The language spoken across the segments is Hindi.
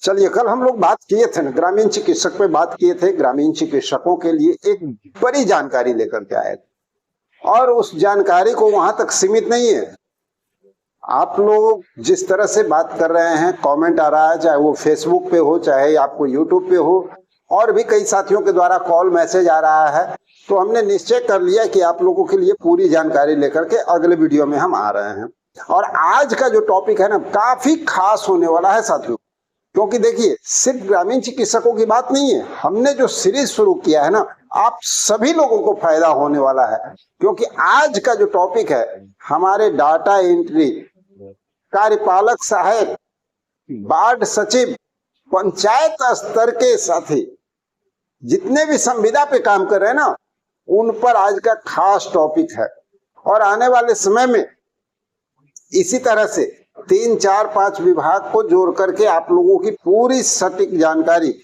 चलिए, कल हम लोग बात किए थे ना, ग्रामीण चिकित्सक पे बात किए थे। ग्रामीण चिकित्सकों के लिए एक बड़ी जानकारी लेकर के आए थे और उस जानकारी को वहां तक सीमित नहीं है। आप लोग जिस तरह से बात कर रहे हैं, कमेंट आ रहा है, चाहे वो फेसबुक पे हो, चाहे आपको यूट्यूब पे हो, और भी कई साथियों के द्वारा कॉल मैसेज आ रहा है, तो हमने निश्चय कर लिया कि आप लोगों के लिए पूरी जानकारी लेकर के अगले वीडियो में हम आ रहे हैं। और आज का जो टॉपिक है ना, काफी खास होने वाला है साथियों, क्योंकि देखिए, सिर्फ ग्रामीण चिकित्सकों की बात नहीं है। हमने जो सीरीज शुरू किया है ना, आप सभी लोगों को फायदा होने वाला है, क्योंकि आज का जो टॉपिक है, हमारे डाटा एंट्री, कार्यपालक सहायक, वार्ड सचिव, पंचायत स्तर के साथी जितने भी संविदा पे काम कर रहे हैं ना, उन पर आज का खास टॉपिक है। और आने वाले समय में इसी तरह से 3, 4, 5 विभाग को जोड़ करके आप लोगों की पूरी सटीक जानकारी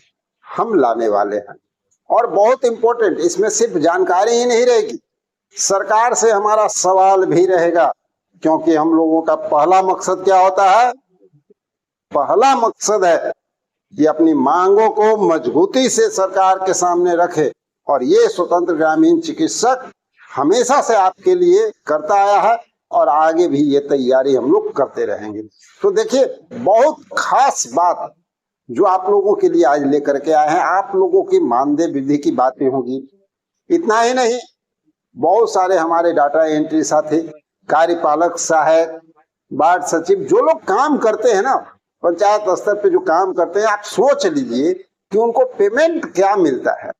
हम लाने वाले हैं। और बहुत इंपॉर्टेंट, इसमें सिर्फ जानकारी ही नहीं रहेगी, सरकार से हमारा सवाल भी रहेगा, क्योंकि हम लोगों का पहला मकसद क्या होता है? पहला मकसद है कि अपनी मांगों को मजबूती से सरकार के सामने रखे। और ये स्वतंत्र ग्रामीण चिकित्सक हमेशा से आपके लिए करता आया है और आगे भी ये तैयारी हम लोग करते रहेंगे। तो देखिए, बहुत खास बात जो आप लोगों के लिए आज लेकर के आए हैं, आप लोगों की मानदेय वृद्धि की बातें होगी। इतना ही नहीं, बहुत सारे हमारे डाटा एंट्री साथी, कार्यपालक सहायक, वार्ड सचिव, जो लोग काम करते हैं ना, पंचायत स्तर पे जो काम करते हैं, आप सोच लीजिए कि उनको पेमेंट क्या मिलता है।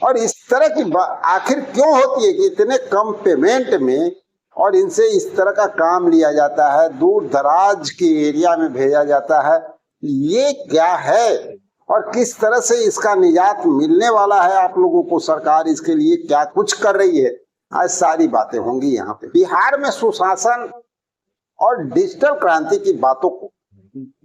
और इस तरह की आखिर क्यों होती है कि इतने कम पेमेंट में और इनसे इस तरह का काम लिया जाता है, दूर दराज के एरिया में भेजा जाता है? ये क्या है और किस तरह से इसका निजात मिलने वाला है आप लोगों को? सरकार इसके लिए क्या कुछ कर रही है? आज सारी बातें होंगी यहाँ पे। बिहार में सुशासन और डिजिटल क्रांति की बातों को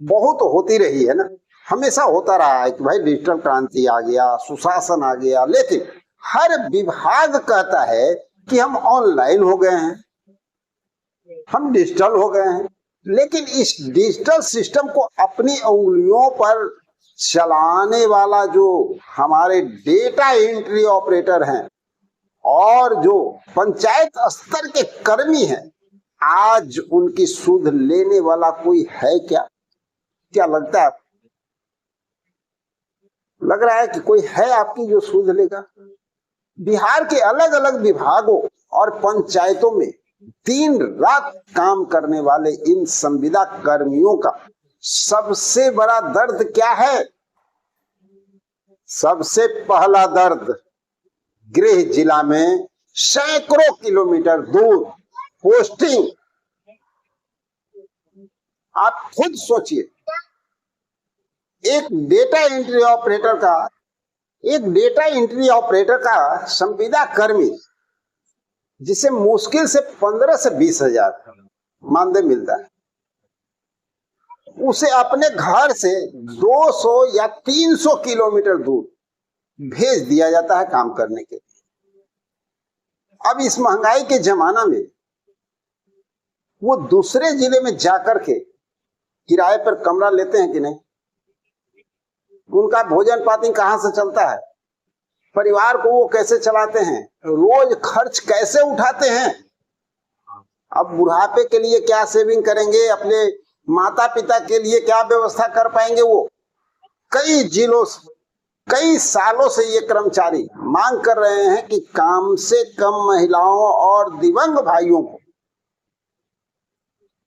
बहुत होती रही है ना, हमेशा होता रहा है कि भाई डिजिटल क्रांति आ गया, सुशासन आ गया, लेकिन हर विभाग कहता है कि हम ऑनलाइन हो गए हैं, हम डिजिटल हो गए हैं। लेकिन इस डिजिटल सिस्टम को अपनी उंगलियों पर चलाने वाला जो हमारे डेटा एंट्री ऑपरेटर हैं और जो पंचायत स्तर के कर्मी हैं, आज उनकी सुध लेने वाला कोई है क्या? क्या लगता है? लग रहा है कि कोई है आपकी जो सुध लेगा? बिहार के अलग अलग विभागों और पंचायतों में दिन रात काम करने वाले इन संविदा कर्मियों का सबसे बड़ा दर्द क्या है? सबसे पहला दर्द, गृह जिला में सैकड़ों किलोमीटर दूर पोस्टिंग। आप खुद सोचिए, एक डेटा एंट्री ऑपरेटर का संविदा कर्मी, जिसे मुश्किल से 15 से 20 हजार मानदेय मिलता है, उसे अपने घर से 200 या 300 किलोमीटर दूर भेज दिया जाता है काम करने के लिए। अब इस महंगाई के जमाना में वो दूसरे जिले में जाकर के किराए पर कमरा लेते हैं कि नहीं? उनका भोजन पाती कहां से चलता है? परिवार को वो कैसे चलाते हैं? रोज खर्च कैसे उठाते हैं? अब बुढ़ापे के लिए क्या सेविंग करेंगे? अपने माता पिता के लिए क्या व्यवस्था कर पाएंगे? वो कई जिलों से, कई सालों से ये कर्मचारी मांग कर रहे हैं कि काम से कम महिलाओं और दिव्यांग भाइयों को,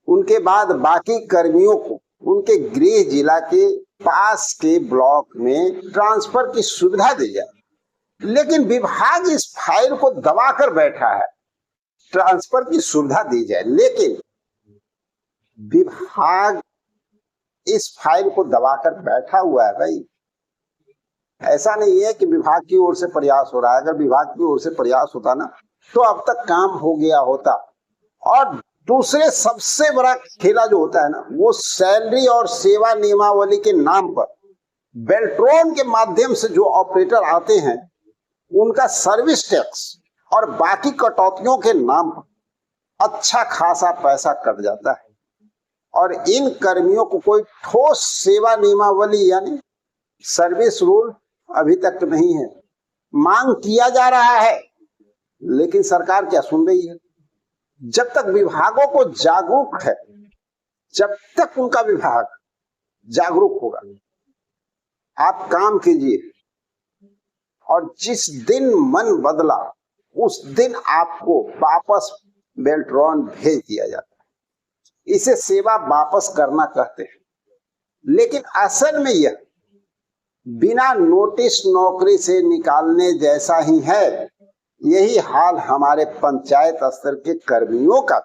उनके बाद बाकी कर्मियों को उनके गृह जिला के पास के ब्लॉक में ट्रांसफर की सुविधा दी जाए। लेकिन विभाग इस फाइल को दबाकर बैठा है, ट्रांसफर की सुविधा दी जाए, लेकिन विभाग इस फाइल को दबाकर बैठा हुआ है। भाई, ऐसा नहीं है कि विभाग की ओर से प्रयास हो रहा है। अगर विभाग की ओर से प्रयास होता ना, तो अब तक काम हो गया होता। और दूसरे सबसे बड़ा खेला जो होता है ना, वो सैलरी और सेवा नियमावली के नाम पर बेल्ट्रॉन के माध्यम से जो ऑपरेटर आते हैं, उनका सर्विस टैक्स और बाकी कटौतियों के नाम पर अच्छा खासा पैसा कट जाता है। और इन कर्मियों को कोई ठोस सेवा नियमावली यानी सर्विस रूल अभी तक नहीं है। मांग किया जा रहा है, लेकिन सरकार क्या सुन रही है? जब तक विभागों को जागरूक है, जब तक उनका विभाग जागरूक होगा, आप काम कीजिए और जिस दिन मन बदला उस दिन आपको वापस बेल्ट्रॉन भेज दिया जाता है। इसे सेवा वापस करना कहते हैं, लेकिन असल में यह बिना नोटिस नौकरी से निकालने जैसा ही है। यही हाल हमारे पंचायत स्तर के कर्मियों का।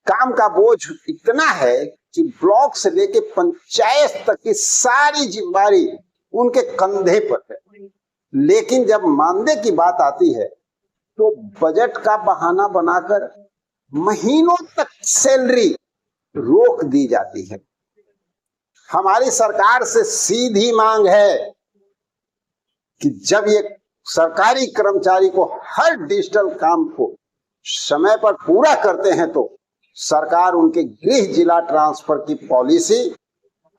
काम का बोझ इतना है कि ब्लॉक से लेके पंचायत तक की सारी जिम्मेदारी उनके कंधे पर है। लेकिन जब मानदेय की बात आती है तो बजट का बहाना बनाकर महीनों तक सैलरी रोक दी जाती है। हमारी सरकार से सीधी मांग है कि जब ये सरकारी कर्मचारी को हर डिजिटल काम को समय पर पूरा करते हैं तो सरकार उनके गृह जिला ट्रांसफर की पॉलिसी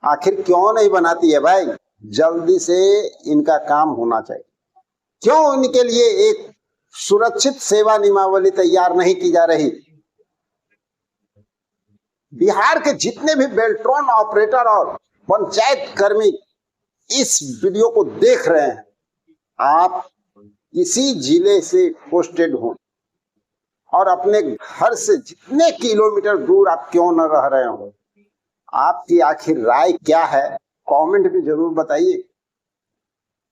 आखिर क्यों नहीं बनाती है? भाई जल्दी से इनका काम होना चाहिए। क्यों इनके लिए एक सुरक्षित सेवा नियमावली तैयार नहीं की जा रही? बिहार के जितने भी बेल्ट्रॉन ऑपरेटर और पंचायत कर्मी इस वीडियो को देख रहे हैं, आप किसी जिले से पोस्टेड हो और अपने घर से जितने किलोमीटर दूर आप क्यों न रह रहे हो, आपकी आखिर राय क्या है? कमेंट में जरूर बताइए,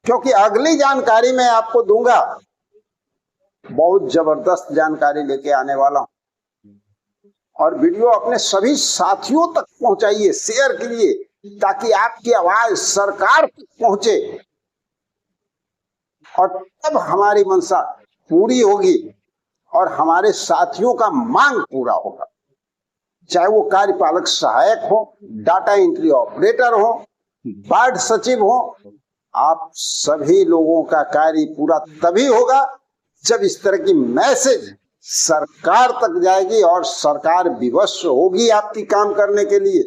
क्योंकि अगली जानकारी मैं आपको दूंगा, बहुत जबरदस्त जानकारी लेके आने वाला हूं। और वीडियो अपने सभी साथियों तक पहुंचाइए, शेयर कीजिए, ताकि आपकी आवाज सरकार तक पहुंचे और तब हमारी मंशा पूरी होगी और हमारे साथियों का मांग पूरा होगा। चाहे वो कार्यपालक सहायक हो, डाटा एंट्री ऑपरेटर हो, वार्ड सचिव हो, आप सभी लोगों का कार्य पूरा तभी होगा जब इस तरह की मैसेज सरकार तक जाएगी और सरकार विवश होगी आपकी काम करने के लिए।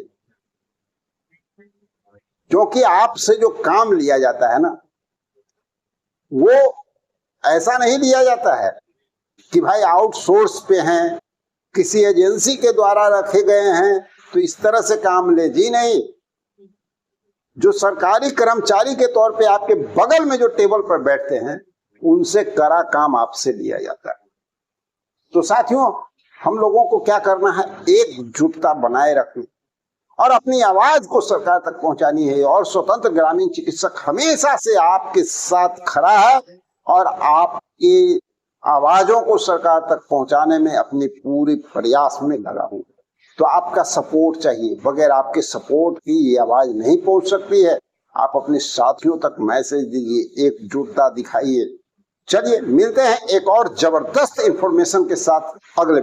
क्योंकि आपसे जो काम लिया जाता है ना, वो ऐसा नहीं लिया जाता है कि भाई आउटसोर्स पे हैं, किसी एजेंसी के द्वारा रखे गए हैं तो इस तरह से काम ले। जी नहीं, जो सरकारी कर्मचारी के तौर पे आपके बगल में जो टेबल पर बैठते हैं, उनसे करा काम आपसे लिया जाता है। तो साथियों, हम लोगों को क्या करना है? एकजुटता बनाए रखनी और अपनी आवाज को सरकार तक पहुंचानी है। और स्वतंत्र ग्रामीण चिकित्सक हमेशा से आपके साथ खड़ा है और आपकी आवाजों को सरकार तक पहुंचाने में अपनी पूरी प्रयास में लगा हूं। तो आपका सपोर्ट चाहिए, बगैर आपके सपोर्ट की ये आवाज नहीं पहुंच सकती है। आप अपने साथियों तक मैसेज दीजिए, एकजुटता दिखाइए। चलिए मिलते हैं एक और जबरदस्त इंफॉर्मेशन के साथ अगले